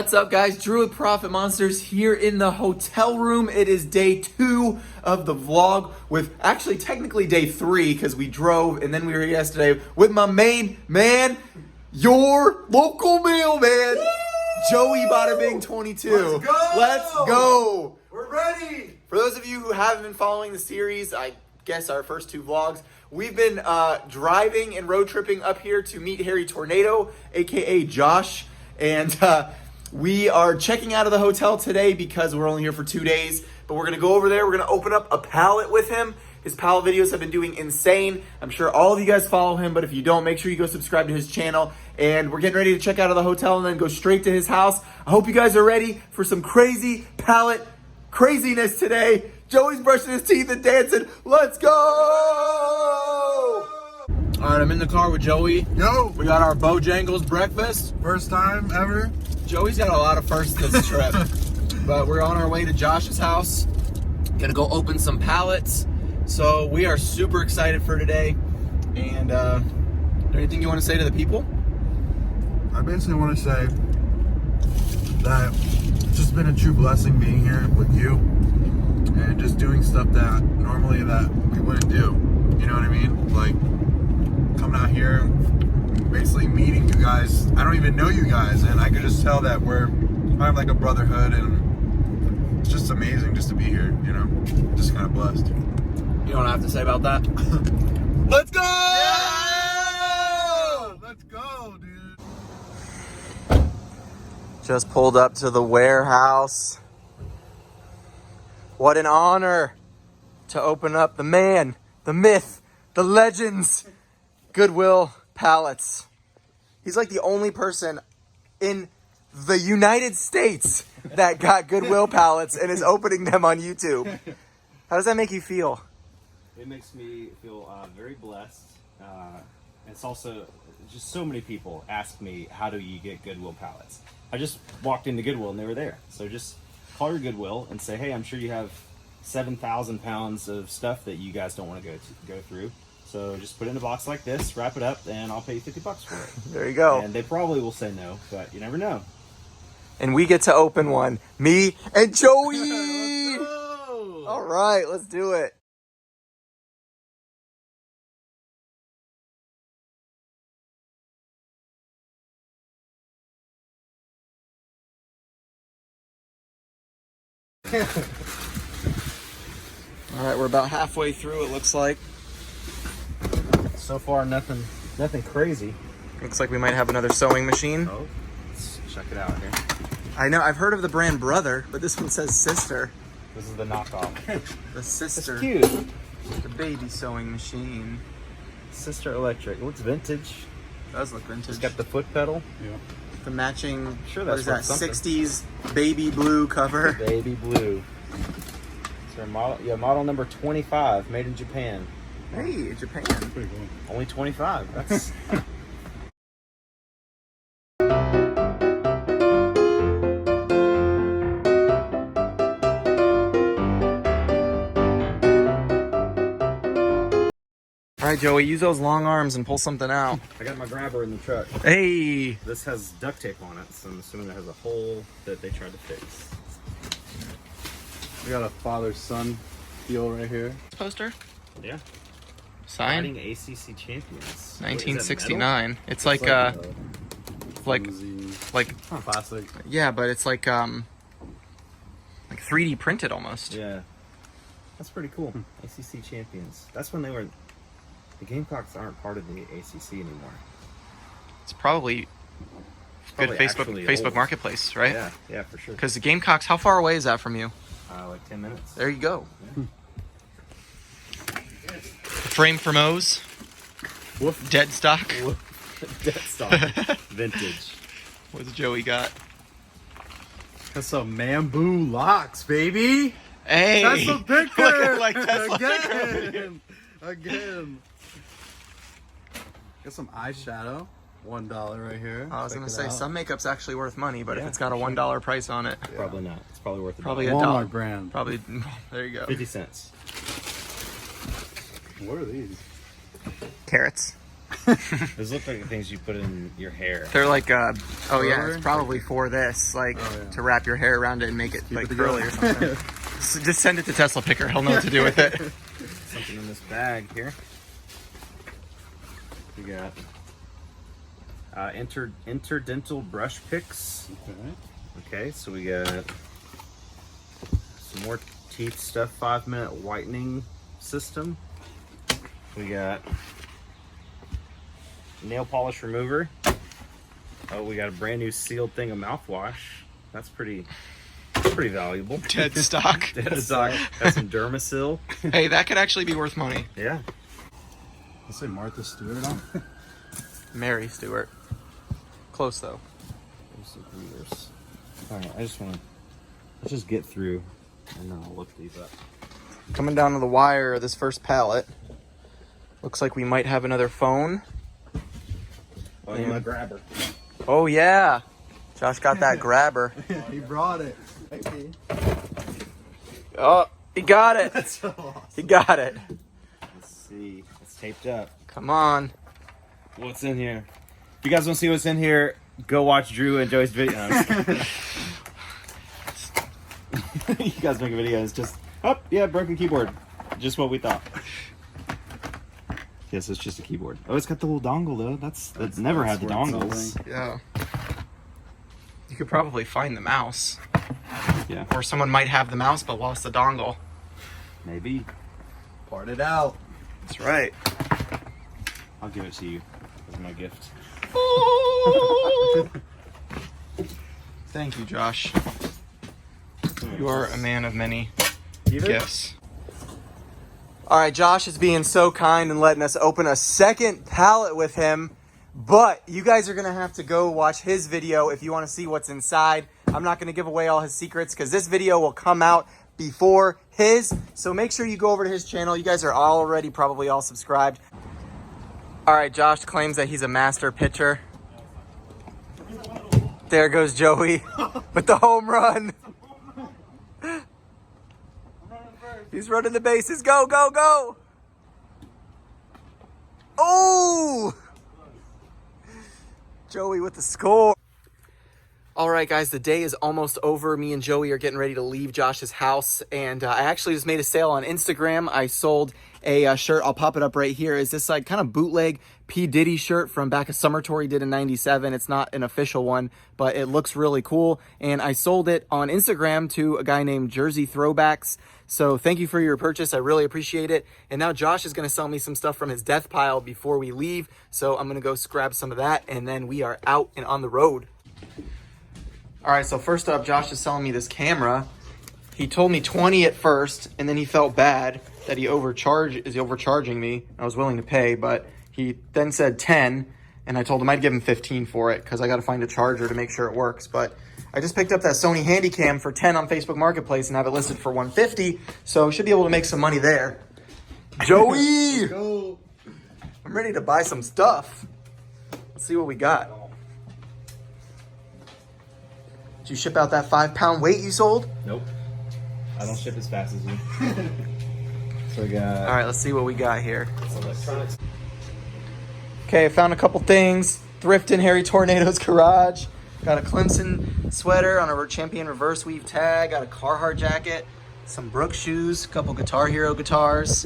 What's up, guys? Drew with Profit Monsters here in the hotel room. It is day 2 of the vlog with actually technically day 3 because we drove and then we were here yesterday with my main man, your local mailman, Joey Bada Bing 22. Let's go! Let's go! We're ready! For those of you who haven't been following the series, I guess our first 2 vlogs, we've been driving and road tripping up here to meet Harry Tornado, aka Josh, and we are checking out of the hotel today because we're only here for 2 days, but we're going to go over there. We're going to open up a pallet with him. His pallet videos have been doing insane. I'm sure all of you guys follow him, but if you don't, make sure you go subscribe to his channel. And we're getting ready to check out of the hotel and then go straight to his house. I hope you guys are ready for some crazy pallet craziness today. Joey's brushing his teeth and dancing. Let's go! All right, I'm in the car with Joey. Yo! We got our Bojangles breakfast. First time ever? Joey's got a lot of firsts this trip, but we're on our way to Josh's house. Gonna go open some pallets. So we are super excited for today. And anything you want to say to the people? I basically want to say that it's just been a true blessing being here with you and just doing stuff that normally that we wouldn't do. You know what I mean? Like coming out here, basically meeting you guys. I don't even know you guys, and I could just tell that we're kind of like a brotherhood, and it's just amazing just to be here, you know? Just kind of blessed. You don't have to say about that. Let's go! Yeah! Let's go, dude. Just pulled up to the warehouse. What an honor to open up the man, the myth, the legends, Goodwill Pallets. He's like the only person in the United States that got Goodwill Pallets and is opening them on YouTube. How does that make you feel? It makes me feel very blessed. It's also just so many people ask me, how do you get Goodwill pallets? I just walked into Goodwill and they were there. So just call your Goodwill and say, hey, I'm sure you have 7,000 pounds of stuff that you guys don't want to go through. So just put it in a box like this, wrap it up, and I'll pay you $50 for it. There you go. And they probably will say no, but you never know. And we get to open one. Me and Joey! Let's go! All right, let's do it. All right, we're about halfway through, it looks like. So far, nothing crazy. Looks like we might have another sewing machine. Oh, let's check it out here. I know, I've heard of the brand Brother, but this one says Sister. This is the knockoff. The Sister. It's cute. The baby sewing machine. Sister Electric. It looks vintage. Does look vintage. It's got the foot pedal. Yeah. The matching, Sure, what is that's that, worth something. 60s baby blue cover. Baby blue. So model number 25, made in Japan. Hey, Japan. Pretty cool. Only 25. That's All right, Joey, use those long arms and pull something out. I got my grabber in the truck. Hey. This has duct tape on it, so I'm assuming it has a hole that they tried to fix. We got a father-son deal right here. Poster? Yeah. Signed? Fighting ACC champions. 1969. It's like Flimsy, plastic. yeah, but it's like 3D printed almost. Yeah. That's pretty cool. ACC champions. That's when they were. The Gamecocks aren't part of the ACC anymore. It's probably good actually Facebook old. Marketplace, right? Yeah, for sure. Because the Gamecocks, how far away is that from you? Like 10 minutes. There you go. Yeah. Frame from O's. Woof. Dead stock. Dead stock. Vintage. What's Joey got? That's some bamboo locks, baby. Hey. Tesla picker. Looking like Tesla picker. Again. Got some eyeshadow. $1 right here. I was Check gonna it say out. some makeup's actually worth money, but if Yeah, it's got a for sure. $1 price on it, Probably not. It's probably worth probably $1. a Walmart dollar. brand. Probably. There you go. 50 cents. What are these? Carrots. Those look like the things you put in your hair. They're like, oh yeah, Curler? it's probably for this, like to wrap your hair around it and make it like it curly or something. Just send it to Tesla Picker. He'll know what to do with it. Something in this bag here. We got interdental brush picks. Okay, so we got some more teeth stuff. 5-minute whitening system. We got nail polish remover. Oh, we got a brand new sealed thing of mouthwash. That's pretty valuable. Dead stock. Dead stock. Got some Dermasil. Hey, that could actually be worth money. Yeah. Let's say Martha Stewart on. Mary Stewart. Close though. All right, let's just get through and then I'll look these up. Coming down to the wire of this first pallet. Looks like we might have another phone. Oh, you want a grabber? Oh yeah. Josh got that grabber. He brought it. Oh, he got it. That's so awesome. He got it. Let's see. It's taped up. Come on. What's in here? If you guys want to see what's in here, go watch Drew and Joey's video. No, I'm just kidding. You guys make a video. It's just, oh, yeah, broken keyboard. Just what we thought. Yes, it's just a keyboard. Oh, it's got the little dongle, though. That's never had the dongles. Yeah. You could probably find the mouse. Yeah. Or someone might have the mouse but lost the dongle. Maybe. Part it out. That's right. I'll give it to you as my gift. Thank you, Josh. You are a man of many gifts. All right, Josh is being so kind and letting us open a second pallet with him, but you guys are gonna have to go watch his video if you wanna see what's inside. I'm not gonna give away all his secrets because this video will come out before his, so make sure you go over to his channel. You guys are already probably all subscribed. All right, Josh claims that he's a master pitcher. There goes Joey with the home run. He's running the bases. Go, go, go. Oh! Joey with the score. All right, guys, the day is almost over. Me and Joey are getting ready to leave Josh's house. And I actually just made a sale on Instagram. I sold a shirt. I'll pop it up right here. Is this like kind of bootleg P. Diddy shirt from back a summer tour he did in '97. It's not an official one, but it looks really cool. And I sold it on Instagram to a guy named Jersey Throwbacks. So thank you for your purchase. I really appreciate it. And now Josh is going to sell me some stuff from his death pile before we leave. So I'm going to go grab some of that. And then we are out and on the road. All right, so first up, Josh is selling me this camera. He told me 20 at first, and then he felt bad that is overcharging me. I was willing to pay, but he then said 10, and I told him I'd give him 15 for it because I got to find a charger to make sure it works. But I just picked up that Sony Handycam for 10 on Facebook Marketplace and have it listed for 150, so should be able to make some money there. Joey! Go. I'm ready to buy some stuff. Let's see what we got. Did you ship out that 5-pound weight you sold? Nope. I don't ship as fast as you. So we got... All right, let's see what we got here. electronics. Okay, I found a couple things. Thrift in Harry Tornado's garage. Got a Clemson sweater on a Champion reverse weave tag. Got a Carhartt jacket. Some Brooks shoes. A couple Guitar Hero guitars.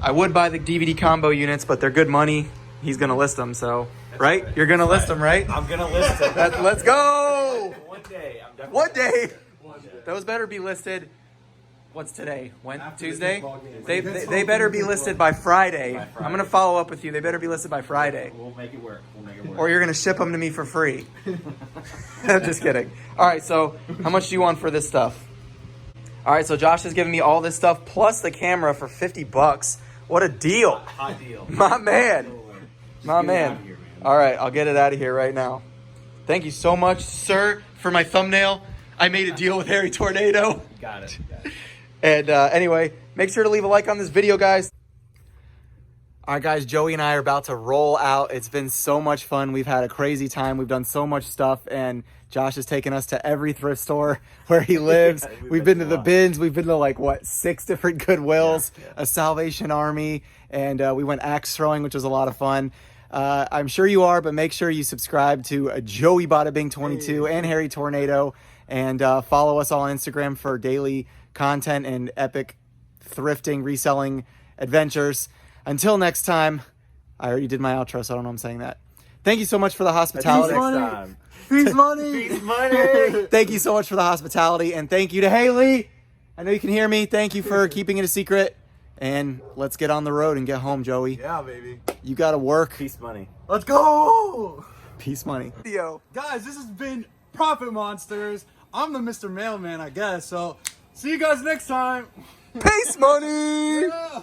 I would buy the DVD combo units, but they're good money. He's going to list them, so... Right? You're going to list them, right? I'm going to list it. Let's go! One day. I'm definitely... One day! One day. Those better be listed. What's today? When? After Tuesday? the ball game. They better be listed by Friday. I'm going to follow up with you. They better be listed by Friday. We'll make it work. Or you're going to ship them to me for free. I'm just kidding. All right, so how much do you want for this stuff? All right, so Josh has given me all this stuff plus the camera for $50. What a deal. Hot deal. My man. My Get it out man. of here, man. All right, I'll get it out of here right now. Thank you so much, sir, for my thumbnail. I made a deal with Harry Tornado. Got it. And anyway, make sure to leave a like on this video, guys. All right, guys, Joey and I are about to roll out. It's been so much fun. We've had a crazy time. We've done so much stuff, and Josh has taken us to every thrift store where he lives. We've been to the bins. We've been to, like, what, 6 different Goodwills, a Salvation Army, and we went axe throwing, which was a lot of fun. I'm sure you are, but make sure you subscribe to Joey Bada Bing 22 and Harry Tornado, and follow us all on Instagram for daily content and epic thrifting, reselling adventures. Until next time, I already did my outro, so I don't know I'm saying that. Thank you so much for the hospitality. Peace money. Peace money. Thank you so much for the hospitality, and thank you to Haley. I know you can hear me. Thank you for keeping it a secret. And let's get on the road and get home, Joey. Yeah, baby. You gotta work. Peace money. Let's go. Peace money. Yo. Guys, this has been Profit Monsters. I'm the Mr. Mailman, I guess. So, see you guys next time. Peace money. Yeah.